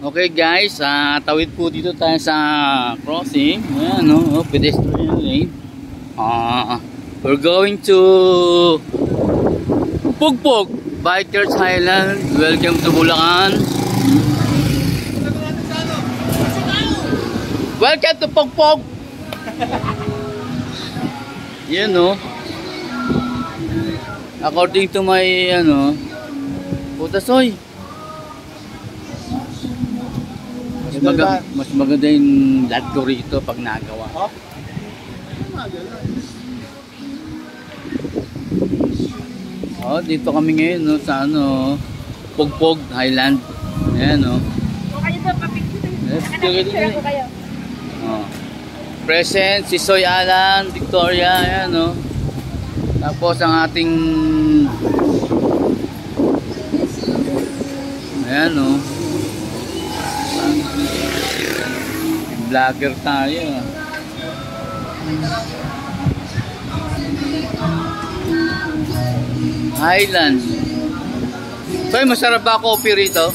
Okay guys, tawid po dito tayo sa crossing. Ayan, no? Pedestrian lane. We're going to Pugpog Bikers Highland. Welcome to Bulacan. Welcome to Pugpog. Yan, no? According to my putasoy. Mas maganda yung lahat ko rito pag nagawa. Oh? Oh, dito kami ngayon, no, sa Pugpog Highland. Ayan, no. Let's go kayo. Oh. Present si Soy Alan, Victoria, ayan, no. Tapos ang ating ayan, no. Vlogger tayo. Highlands. So, masarap ba coffee rito?